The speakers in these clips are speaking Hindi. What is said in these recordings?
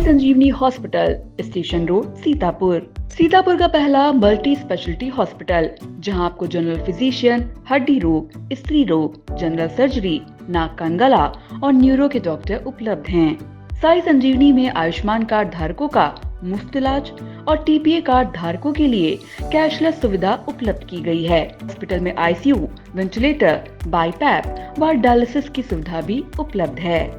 Sai Sanjeevani hospital, station road, Sitapur. Sitapur का पहला मल्टी स्पेशलिटी हॉस्पिटल, जहां आपको जनरल फिजिशियन, हड्डी रोग, स्त्री रोग, जनरल सर्जरी, नाक कान गला और न्यूरो के डॉक्टर उपलब्ध हैं। साई संजीवनी में आयुष्मान कार्ड धारकों का मुफ्त इलाज और टीपीए कार्ड धारकों के लिए कैशलेस सुविधा उपलब्ध की गई है। हॉस्पिटल में आईसीयू, वेंटिलेटर, बाईपैप व डायलिसिस की सुविधा भी उपलब्ध है।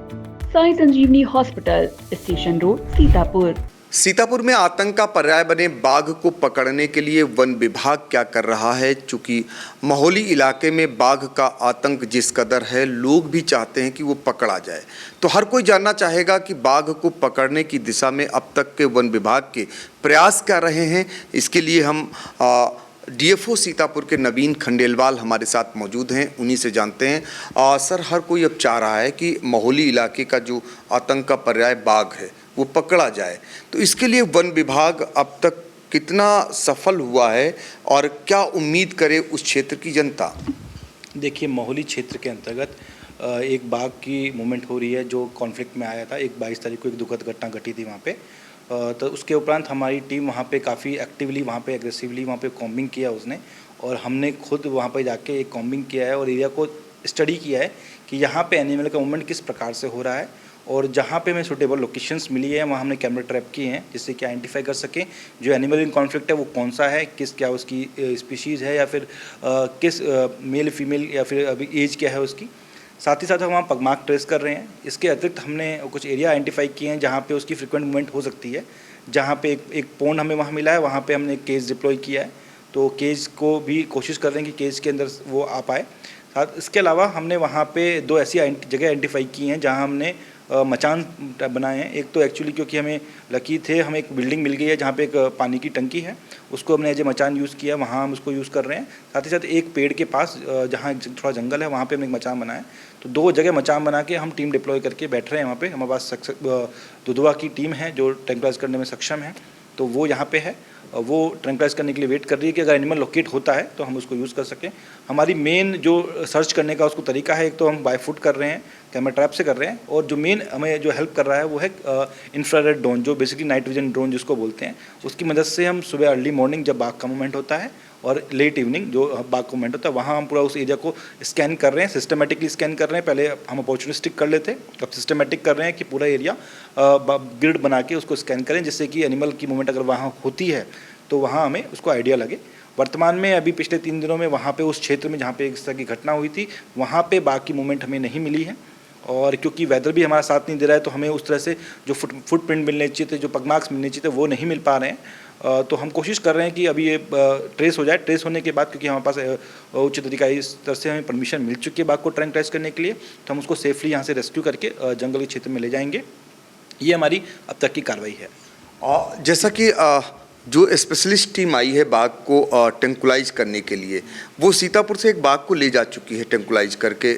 Sai Sanjeevani hospital, station road, Sitapur. Sitapur में आतंक का पर्याय बने बाघ को पकड़ने के लिए वन विभाग क्या कर रहा है? चूंकि महोली इलाके में बाघ का आतंक जिस कदर है, लोग भी चाहते हैं कि वो पकड़ा जाए। तो हर कोई जानना चाहेगा कि बाघ को पकड़ने की दिशा में अब तक के वन विभाग के प्रयास क्या रहे हैं। इसके लिए हम डीएफओ सीतापुर के नवीन खंडेलवाल हमारे साथ मौजूद हैं, उन्हीं से जानते हैं। सर, हर कोई अब चाह रहा है कि महोली इलाके का जो आतंक का पर्याय बाघ है वो पकड़ा जाए, तो इसके लिए वन विभाग अब तक कितना सफल हुआ है और क्या उम्मीद करे उस क्षेत्र की जनता? देखिए, महोली क्षेत्र के अंतर्गत एक बाघ की मूवमेंट हो रही है जो कॉन्फ्लिक्ट में आया था। 22 तारीख को एक दुखद घटना घटी थी वहाँ पे। तो उसके उपरांत हमारी टीम वहाँ पे काफ़ी एक्टिवली, वहाँ पे एग्रेसिवली वहाँ पे कॉम्बिंग किया उसने, और हमने खुद वहाँ पे जाके एक कॉम्बिंग किया है और एरिया को स्टडी किया है कि यहाँ पे एनिमल का मूवमेंट किस प्रकार से हो रहा है। और जहाँ पे हमें सूटेबल लोकेशंस मिली है वहाँ हमने कैमरा ट्रैप किए हैं, जिससे कि आइडेंटिफाई कर सकें जो एनिमल इन कॉन्फ्लिक्ट है वो कौन सा है, क्या उसकी स्पीशीज़ है, या फिर किस मेल फीमेल, या फिर अभी एज क्या है उसकी। साथ ही साथ हम वहाँ पगमार्क ट्रेस कर रहे हैं। इसके अतिरिक्त हमने कुछ एरिया आइडेंटिफाई किए हैं जहाँ पे उसकी फ्रिक्वेंट मूवमेंट हो सकती है। जहाँ पे एक पॉन्ड हमें वहाँ मिला है, वहाँ पे हमने एक केज डिप्लॉय किया है, तो केज को भी कोशिश कर रहे हैं कि केज के अंदर वो आ पाए। साथ इसके अलावा हमने वहाँ पे 2 ऐसी जगह आइडेंटिफाई की हैं जहाँ हमने मचान बनाए हैं। एक तो एक्चुअली क्योंकि हमें लकी थे, हमें एक बिल्डिंग मिल गई है जहाँ पे एक पानी की टंकी है, उसको हमने एज ए मचान यूज़ किया, वहाँ हम उसको यूज़ कर रहे हैं। साथ ही साथ एक पेड़ के पास जहाँ थोड़ा जंगल है वहाँ पे हमने एक मचान बनाया। तो 2 जगह मचान बना के हम टीम डिप्लॉय करके बैठ रहे हैं वहाँ पे। हमारे पास दुधवा की टीम है जो ट्रैंक्विलाइज करने में सक्षम है, तो वो यहाँ पे है। वो ट्रैंक्विलाइज करने के लिए वेट कर रही है कि अगर एनिमल लोकेट होता है तो हम उसको यूज़ कर सकें। हमारी मेन जो सर्च करने का उसको तरीका है, एक तो हम बाय फुट कर रहे हैं, कैमरा ट्रैप से कर रहे हैं, और जो मेन हमें जो हेल्प कर रहा है वो है इंफ्रारेड ड्रोन, जो बेसिकली नाइट विजन ड्रोन जिसको बोलते हैं। उसकी मदद से हम सुबह अर्ली मॉर्निंग जब बाघ का मूवमेंट होता है और लेट इवनिंग जो बाघ का मूवमेंट होता है, वहाँ हम पूरा उस एरिया को स्कैन कर रहे हैं, सिस्टमेटिकली स्कैन कर रहे हैं। पहले हम अपॉर्चुनिस्टिक कर लेते, अब सिस्टमेटिक कर रहे हैं कि पूरा एरिया ग्रिड बना के उसको स्कैन करें, जिससे कि एनिमल की मूवमेंट अगर वहाँ होती है तो वहाँ हमें उसको आइडिया लगे। वर्तमान में अभी पिछले 3 दिनों में वहाँ पे उस क्षेत्र में जहाँ पे इस तरह की घटना हुई थी, वहाँ पे बाघ की मूवमेंट हमें नहीं मिली है। और क्योंकि वेदर भी हमारा साथ नहीं दे रहा है, तो हमें उस तरह से जो फुटप्रिंट मिलने चाहिए थे, जो पगमार्क्स मिलने चाहिए थे, वो नहीं मिल पा रहे हैं। तो हम कोशिश कर रहे हैं कि अभी ये ट्रेस हो जाए। ट्रेस होने के बाद, क्योंकि हमारे पास उच्च अधिकारी इस तरह से हमें परमिशन मिल चुकी है बाघ को ट्रैंक्विलाइज करने के लिए, तो हम उसको सेफली यहाँ से रेस्क्यू करके जंगल के क्षेत्र में ले जाएंगे। ये हमारी अब तक की कार्रवाई है। और जैसा कि जो स्पेशलिस्ट टीम आई है बाघ को ट्रैंक्विलाइज करने के लिए, वो सीतापुर से एक बाघ को ले जा चुकी है ट्रैंक्विलाइज करके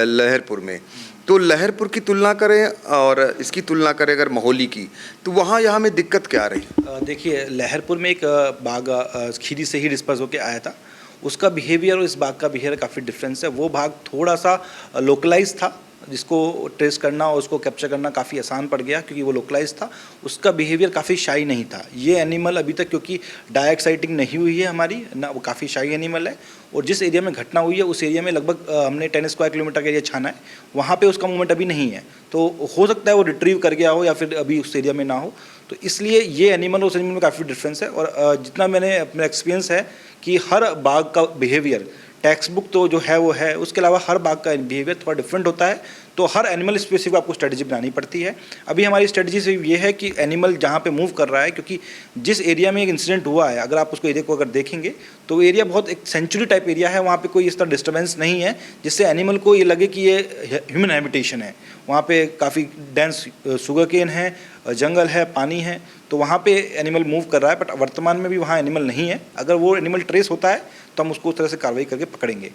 लहरपुर में। तो लहरपुर की तुलना करें और इसकी तुलना करें अगर महोली की, तो वहाँ यहाँ में दिक्कत क्या आ रही? देखिए, लहरपुर में एक बाघ खीरी से ही डिस्पर्स होकर आया था। उसका बिहेवियर और इस बाघ का बिहेवियर काफ़ी डिफरेंस है। वो बाघ थोड़ा सा लोकलाइज था, जिसको ट्रेस करना और उसको कैप्चर करना काफ़ी आसान पड़ गया क्योंकि वो लोकलाइज था। उसका बिहेवियर काफ़ी शाई नहीं था। ये एनिमल अभी तक, क्योंकि डायरेक्ट साइटिंग नहीं हुई है हमारी ना, वो काफ़ी शाई एनिमल है। और जिस एरिया में घटना हुई है उस एरिया में लगभग हमने 10 स्क्वायर किलोमीटर का एरिया छाना है, वहाँ पे उसका मूवमेंट अभी नहीं है। तो हो सकता है वो रिट्रीव कर गया हो या फिर अभी उस एरिया में ना हो। तो इसलिए ये एनिमल और उस एनिमल में काफ़ी डिफरेंस है। और जितना मैंने अपना एक्सपीरियंस है कि हर बाघ का बिहेवियर टेक्स्ट बुक तो जो है वो है, उसके अलावा हर बाघ का बिहेवियर थोड़ा डिफरेंट होता है। तो हर एनिमल स्पेसिफिक आपको स्ट्रेटजी बनानी पड़ती है। अभी हमारी स्ट्रेटजी से ये है कि एनिमल जहाँ पे मूव कर रहा है, क्योंकि जिस एरिया में एक इंसिडेंट हुआ है, अगर आप उसको एरिया को अगर देखेंगे तो एरिया बहुत एक सेंचुरी टाइप एरिया है। वहाँ पे कोई इस तरह डिस्टर्बेंस नहीं है जिससे एनिमल को ये लगे कि ये ह्यूमन हैबिटेशन है। वहाँ पे काफ़ी डेंस शुगर केन है, जंगल है, पानी है, तो वहाँ पे एनिमल मूव कर रहा है। बट वर्तमान में भी वहाँ एनिमल नहीं है। अगर वो एनिमल ट्रेस होता है तो हम उसको उस तरह से कार्रवाई करके पकड़ेंगे।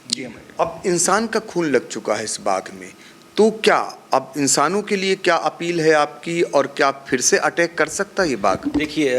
जी, अब इंसान का खून लग चुका है इस बाघ में, तो क्या अब इंसानों के लिए क्या अपील है आपकी, और क्या फिर से अटैक कर सकता है ये बाघ? देखिए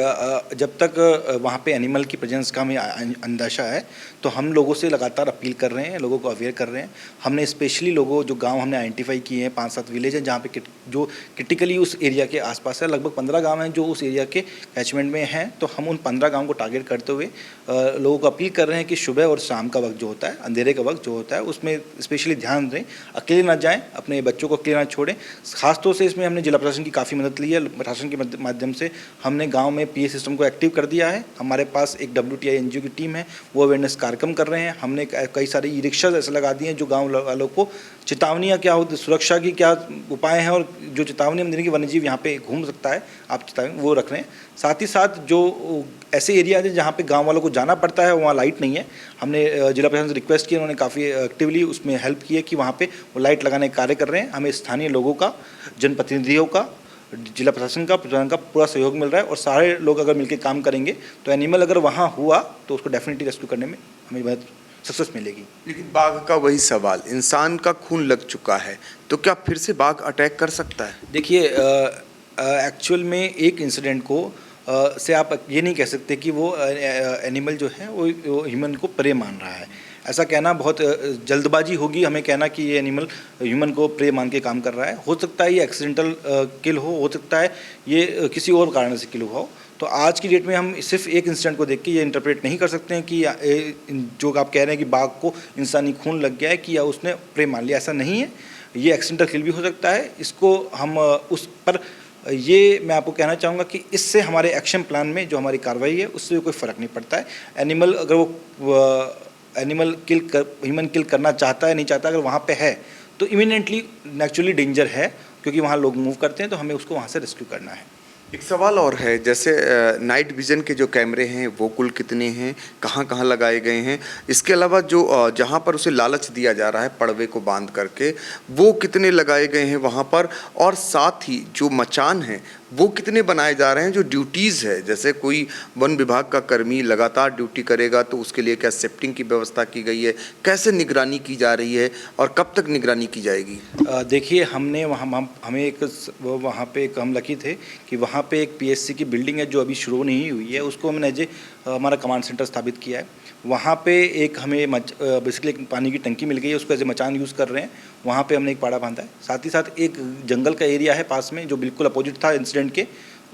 जब तक वहाँ पे एनिमल की प्रेजेंस का हमें अंदाजा है, तो हम लोगों से लगातार अपील कर रहे हैं, लोगों को अवेयर कर रहे हैं। हमने स्पेशली लोगों जो गांव हमने आइडेंटिफाई किए हैं, 5-7 विलेज हैं जहाँ पे जो क्रिटिकली उस एरिया के आसपास है, लगभग 15 गांव हैं जो उस एरिया के कैचमेंट में हैं। तो हम उन 15 गाँव को टारगेट करते हुए लोगों को अपील कर रहे हैं कि सुबह और शाम का वक्त जो होता है, अंधेरे का वक्त जो होता है, उसमें स्पेशली ध्यान दें, अकेले ना जाएँ, अपने बच्चों को अकेले ना छोड़ें। खासतौर से इसमें हमने जिला प्रशासन की काफ़ी मदद ली है। प्रशासन के माध्यम से हमने गांव में पीए सिस्टम को एक्टिव कर दिया है। हमारे पास एक WTI NGO की टीम है, वो अवेयरनेस कार्यक्रम कर रहे हैं। हमने कई सारे ई रिक्शा ऐसे लगा दिए हैं जो गांव वालों को चेतावनियाँ क्या होती, सुरक्षा की क्या उपाय हैं, और जो चेतावनी हम देने की वन्यजीव यहाँ पे घूम सकता है, आप चेतावनी वो रख रहे हैं। साथ ही साथ जो ऐसे एरिया है जहाँ पे गांव वालों को जाना पड़ता है, वहाँ लाइट नहीं है, हमने जिला प्रशासन से रिक्वेस्ट की, उन्होंने काफ़ी एक्टिवली उसमें हेल्प की है कि वहाँ पे वो लाइट लगाने का कार्य कर रहे हैं। हमें स्थानीय लोगों का, जनप्रतिनिधियों का, जिला प्रशासन का, प्रशासन का पूरा सहयोग मिल रहा है, और सारे लोग अगर मिलकर काम करेंगे तो एनिमल अगर वहाँ हुआ तो उसको डेफिनेटली रेस्क्यू करने में हमें मदद सक्सेस मिलेगी। लेकिन बाघ का वही सवाल, इंसान का खून लग चुका है, तो क्या फिर से बाघ अटैक कर सकता है? देखिए एक्चुअल में एक इंसिडेंट को से आप ये नहीं कह सकते कि वो एनिमल जो है वो ह्यूमन को प्रे मान रहा है। ऐसा कहना बहुत जल्दबाजी होगी हमें कहना कि ये एनिमल ह्यूमन को प्रे मान के काम कर रहा है। हो सकता है ये एक्सीडेंटल किल हो सकता है ये किसी और कारण से किल हुआ हो। तो आज की डेट में हम सिर्फ एक इंसिडेंट को देख के ये इंटरप्रेट नहीं कर सकते हैं कि जो आप कह रहे हैं कि बाघ को इंसानी खून लग गया है कि या उसने प्रे मान लिया, ऐसा नहीं है। ये एक्सीडेंटल किल भी हो सकता है। इसको हम उस पर ये मैं आपको कहना चाहूँगा कि इससे हमारे एक्शन प्लान में जो हमारी कार्रवाई है उससे कोई फ़र्क नहीं पड़ता है। एनिमल अगर वो एनिमल ह्यूमन किल करना चाहता है नहीं चाहता, अगर वहाँ पे है तो इमिनेंटली नेचुरली डेंजर है, क्योंकि वहाँ लोग मूव करते हैं, तो हमें उसको वहाँ से रेस्क्यू करना है। एक सवाल और है, जैसे नाइट विजन के जो कैमरे हैं वो कुल कितने हैं, कहाँ कहाँ लगाए गए हैं? इसके अलावा जो जहाँ पर उसे लालच दिया जा रहा है पड़वे को बांध करके, वो कितने लगाए गए हैं वहाँ पर? और साथ ही जो मचान हैं वो कितने बनाए जा रहे हैं? जो ड्यूटीज़ है, जैसे कोई वन विभाग का कर्मी लगातार ड्यूटी करेगा तो उसके लिए क्या शिफ्टिंग की व्यवस्था की गई है? कैसे निगरानी की जा रही है और कब तक निगरानी की जाएगी? देखिए हमने हमें एक वहाँ पे एक हम लकी थे कि वहाँ पे एक PSC की बिल्डिंग है जो अभी शुरू नहीं हुई है, उसको हमने एज हमारा कमांड सेंटर स्थापित किया है। वहाँ पे एक हमें बेसिकली एक पानी की टंकी मिल गई है, उसको एज ए मचान यूज़ कर रहे हैं। वहाँ पे हमने एक पाड़ा बांधा है। साथ ही साथ एक जंगल का एरिया है पास में जो बिल्कुल अपोजिट था इंसिडेंट के,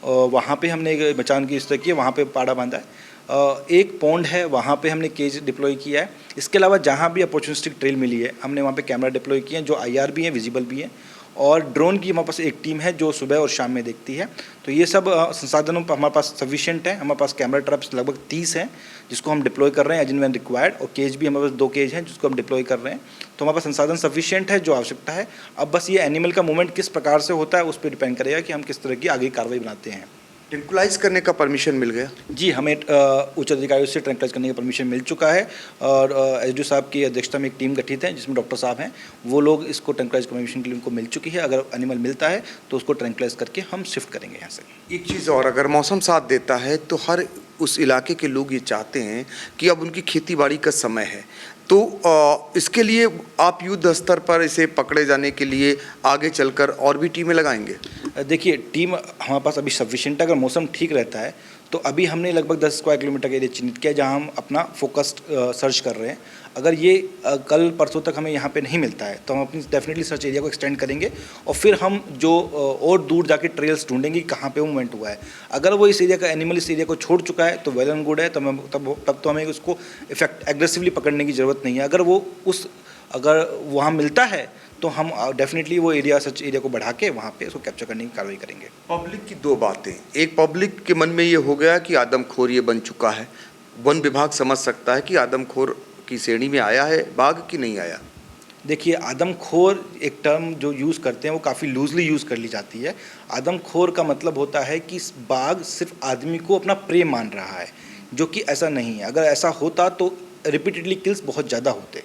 वहाँ पे हमने एक मचान की व्यवस्था की है, वहाँ पे पाड़ा बांधा है। एक पॉन्ड है, वहाँ पे हमने केज डिप्लॉय किया है। इसके अलावा जहाँ भी अपॉर्चुनिस्टिक ट्रेल मिली है हमने वहाँ पे कैमरा डिप्लॉय किए हैं जो IR भी हैं, विजिबल भी हैं, और ड्रोन की हमारे पास एक टीम है जो सुबह और शाम में देखती है। तो ये सब संसाधनों पर हमारे पास सफिशिएंट है। हमारे पास कैमरा ट्रैप्स लगभग 30 हैं जिसको हम डिप्लॉय कर रहे हैं एज एंड व्हेन रिक्वायर्ड, और केज भी हमारे पास 2 केज हैं जिसको हम डिप्लॉय कर रहे हैं। तो हमारे पास संसाधन सफिशिएंट है जो आवश्यकता है। अब बस ये एनिमल का मूवमेंट किस प्रकार से होता है उस पर डिपेंड करेगा कि हम किस तरह की आगे कार्रवाई बनाते हैं। ट्रैंकुलाइज करने का परमिशन मिल गया? जी, हमें उच्च अधिकारियों से ट्रैंकुलाइज करने का परमिशन मिल चुका है, और SDO साहब की अध्यक्षता में एक टीम गठित है जिसमें डॉक्टर साहब हैं, वो लोग इसको ट्रैंकुलाइज परमिशन के लिए उनको मिल चुकी है। अगर एनिमल मिलता है तो उसको ट्रैंकुलाइज करके हम शिफ्ट करेंगे यहाँ से। एक चीज़ और, अगर मौसम साथ देता है तो हर उस इलाके के लोग ये चाहते हैं कि अब उनकी खेती बाड़ी का समय है, तो इसके लिए आप युद्ध स्तर पर इसे पकड़े जाने के लिए आगे चलकर और भी टीमें लगाएंगे? देखिए टीम हमारे पास अभी सफिशिएंट है। अगर मौसम ठीक रहता है तो अभी हमने लगभग 10 स्क्वायर किलोमीटर का एरिया चिन्हित किया जहां हम अपना फोकस्ड सर्च कर रहे हैं। अगर ये कल परसों तक हमें यहाँ पे नहीं मिलता है तो हम अपनी डेफिनेटली सर्च एरिया को एक्सटेंड करेंगे, और फिर हम जो और दूर जाके ट्रेल्स ढूंढेंगे कहाँ पे वो मूवमेंट हुआ है। अगर वो इस एरिया का एनिमल इस एरिया को छोड़ चुका है तो वेल एंड गुड है, तब तो हमें उसको एग्रेसिवली पकड़ने की ज़रूरत नहीं है। अगर वहाँ मिलता है तो हम डेफिनेटली वो एरिया सर्च एरिया को बढ़ा के वहाँ पे उसको कैप्चर करने की कार्रवाई करेंगे। पब्लिक की 2 बातें, एक पब्लिक के मन में ये हो गया कि आदमखोर ये बन चुका है, वन विभाग समझ सकता है कि आदमखोर की श्रेणी में आया है बाघ कि नहीं आया? देखिए आदमखोर एक टर्म जो यूज़ करते हैं वो काफ़ी लूजली यूज़ कर ली जाती है। आदमखोर का मतलब होता है कि बाघ सिर्फ आदमी को अपना प्रे मान रहा है, जो कि ऐसा नहीं है। अगर ऐसा होता तो रिपीटेडली किल्स बहुत ज़्यादा होते।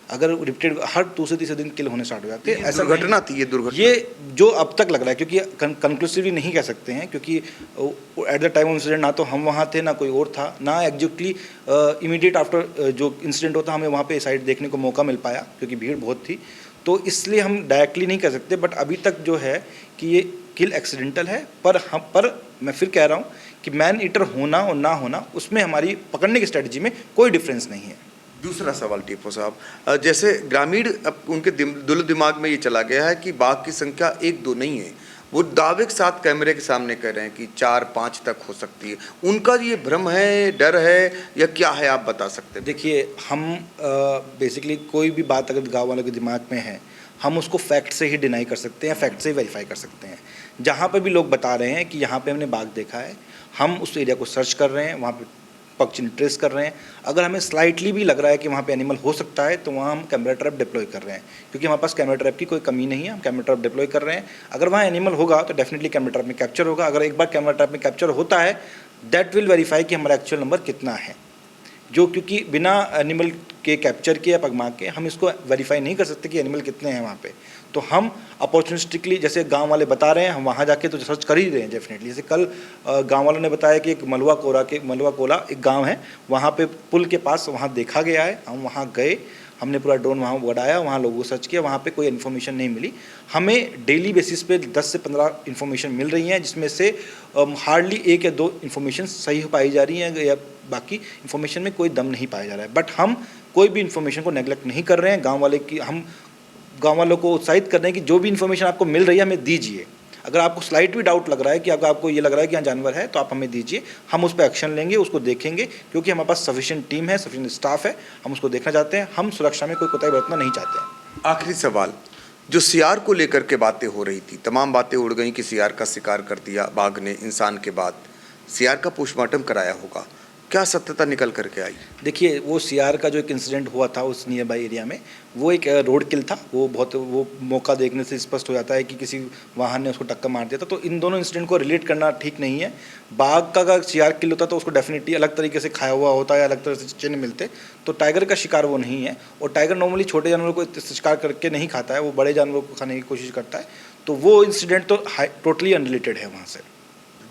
अगर रिपीटेड हर दूसरे तीसरे दिन किल होने स्टार्ट हो जाते, ऐसा घटना थी ये दुर्घटना, ये जो अब तक लग रहा है, क्योंकि कंक्लूसिवली नहीं कह सकते हैं क्योंकि at the time of incident ना तो हम वहाँ थे ना कोई और था, ना एग्जैक्टली इमीडिएट आफ्टर जो इंसिडेंट होता हमें वहाँ पे साइड देखने को मौका मिल पाया क्योंकि भीड़ बहुत थी। तो इसलिए हम डायरेक्टली नहीं कर सकते, बट अभी तक जो है कि ये किल एक्सीडेंटल है। पर मैं फिर कह रहा हूँ कि मैन ईटर होना और ना होना उसमें हमारी पकड़ने की स्ट्रेटजी में कोई डिफरेंस नहीं है। दूसरा सवाल टीपो साहब, जैसे ग्रामीण अब उनके दिलो दिमाग में ये चला गया है कि बाघ की संख्या 1-2 नहीं है, वो दावे के साथ कैमरे के सामने कह रहे हैं कि 4-5 तक हो सकती है। उनका ये भ्रम है, डर है या क्या है, आप बता सकते हैं? देखिए, हम बेसिकली कोई भी बात अगर गाँव वालों के दिमाग में है, हम उसको फैक्ट से ही डिनाई कर सकते हैं, फैक्ट से ही वेरीफाई कर सकते हैं। जहाँ पर भी लोग बता रहे हैं कि यहाँ पे हमने बाघ देखा है, हम उस एरिया को सर्च कर रहे हैं, वहाँ पे पक्षी ट्रेस कर रहे हैं। अगर हमें स्लाइटली भी लग रहा है कि वहाँ पे एनिमल हो सकता है, तो वहाँ हम कैमरा ट्रैप डिप्लॉय कर रहे हैं, क्योंकि हमारे पास कैमरा ट्रैप की कोई कमी नहीं है। हम कैमरा ट्रैप डिप्लॉय कर रहे हैं। अगर वहाँ एनिमल होगा तो डेफिनेटली कैमरा ट्रैप में कैप्चर होगा। अगर एक बार कैमरा ट्रैप में कैप्चर होता है, दैट विल वेरीफाई कि हमारा एक्चुअल नंबर कितना है, जो क्योंकि बिना एनिमल के कैप्चर के या पगमा के हम इसको वेरीफाई नहीं कर सकते कि एनिमल कितने हैं वहाँ पे। तो हम अपॉर्चुनिस्टिकली, जैसे गांव वाले बता रहे हैं, हम वहाँ जाके तो सर्च कर ही रहे हैं डेफिनेटली। जैसे कल गांव वालों ने बताया कि एक मलवा कोला एक गांव है, वहाँ पे पुल के पास वहाँ देखा गया है। हम वहाँ गए, हमने पूरा ड्रोन वहाँ उड़ाया, वहाँ लोगों को सर्च किया, वहाँ पे कोई इन्फॉर्मेशन नहीं मिली। हमें डेली बेसिस पे 10 से 15 इन्फॉर्मेशन मिल रही हैं, जिसमें से हार्डली 1 या 2 इन्फॉर्मेशन सही पाई जा रही हैं, या बाकी इन्फॉर्मेशन में कोई दम नहीं पाया जा रहा है। बट हम कोई भी इन्फॉर्मेशन को नेगलेक्ट नहीं कर रहे हैं। हम गाँव वालों को उत्साहित कर रहे हैं कि जो भी इन्फॉर्मेशन आपको मिल रही है हमें दीजिए। अगर आपको स्लाइट भी डाउट लग रहा है कि अगर आपको ये लग रहा है कि यहाँ जानवर है, तो आप हमें दीजिए, हम उस पर एक्शन लेंगे, उसको देखेंगे, क्योंकि हमारे पास सफिशिएंट टीम है, सफिशिएंट स्टाफ है, हम उसको देखना चाहते हैं। हम सुरक्षा में कोई कोताही बरतना नहीं चाहते हैं। आखिरी सवाल, जो सियार को लेकर के बातें हो रही थी, तमाम बातें उड़ गई कि सियार का शिकार कर दिया बाघ ने इंसान के बाद, सियार का पोस्टमार्टम कराया होगा, क्या सत्यता निकल करके आई? देखिए, वो सियार का जो एक इंसिडेंट हुआ था उस नियर बाई एरिया में, वो एक रोड किल था। वो मौका देखने से स्पष्ट हो जाता है कि किसी वाहन ने उसको टक्कर मार दिया था। तो इन दोनों इंसिडेंट को रिलेट करना ठीक नहीं है। बाघ का अगर सियार किल होता तो उसको डेफिनेटली अलग तरीके से खाया हुआ होता है, अलग तरह से चिन्ह मिलते। तो टाइगर का शिकार वो नहीं है, और टाइगर नॉर्मली छोटे जानवरों को शिकार करके नहीं खाता है, वो बड़े जानवरों को खाने की कोशिश करता है। तो वो इंसिडेंट तो टोटली अनरिलेटेड है वहाँ से।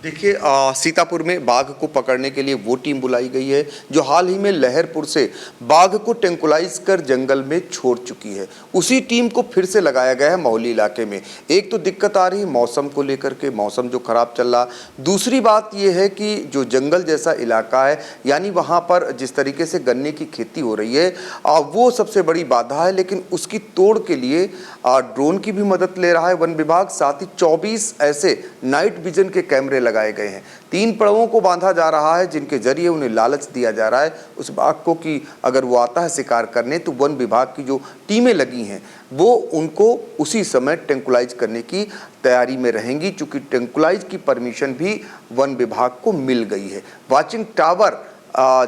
देखिए, सीतापुर में बाघ को पकड़ने के लिए वो टीम बुलाई गई है जो हाल ही में लहरपुर से बाघ को टेंकुलाइज कर जंगल में छोड़ चुकी है। उसी टीम को फिर से लगाया गया है मौली इलाके में। एक तो दिक्कत आ रही मौसम को लेकर के, मौसम जो खराब चल रहा। दूसरी बात यह है कि जो जंगल जैसा इलाका है, यानी वहाँ पर जिस तरीके से गन्ने की खेती हो रही है, वो सबसे बड़ी बाधा है। लेकिन उसकी तोड़ के लिए ड्रोन की भी मदद ले रहा है वन विभाग। साथ ही 24 ऐसे नाइट विजन के कैमरे लगाए गए हैं। 3 पड़वों को बांधा जा रहा है, जिनके जरिए उन्हें लालच दिया जा रहा है उस बाघ को कि अगर वो आता है शिकार करने, तो वन विभाग की जो टीमें लगी हैं वो उनको उसी समय टेंकुलाइज करने की तैयारी में रहेंगी, चूँकि टेंकुलाइज की परमिशन भी वन विभाग को मिल गई है। वाचिंग टावर,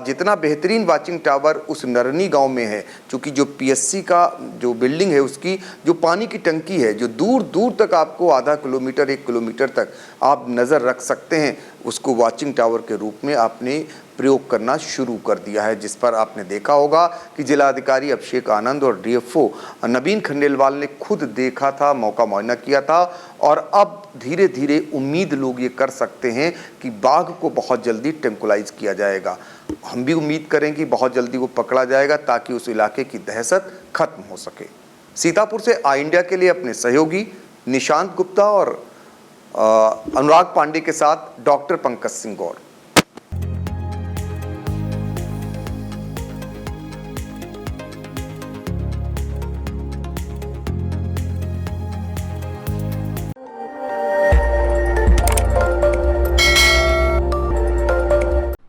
जितना बेहतरीन वाचिंग टावर उस नरनी गांव में है, क्योंकि जो पीएससी का जो बिल्डिंग है, उसकी जो पानी की टंकी है, जो दूर दूर तक आपको आधा किलोमीटर 1 किलोमीटर तक आप नज़र रख सकते हैं, उसको वाचिंग टावर के रूप में आपने प्रयोग करना शुरू कर दिया है। जिस पर आपने देखा होगा कि जिलाधिकारी अभिषेक आनंद और डीएफओ नवीन खंडेलवाल ने खुद देखा था, मौका मुआयना किया था। और अब धीरे धीरे उम्मीद लोग ये कर सकते हैं कि बाघ को बहुत जल्दी टेंकुलाइज किया जाएगा। हम भी उम्मीद करें कि बहुत जल्दी वो पकड़ा जाएगा, ताकि उस इलाके की दहशत खत्म हो सके। सीतापुर से आई इंडिया के लिए अपने सहयोगी निशांत गुप्ता और अनुराग पांडे के साथ डॉक्टर पंकज सिंह गौर।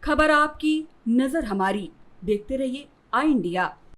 खबर आपकी, नजर हमारी। देखते रहिए आई इंडिया।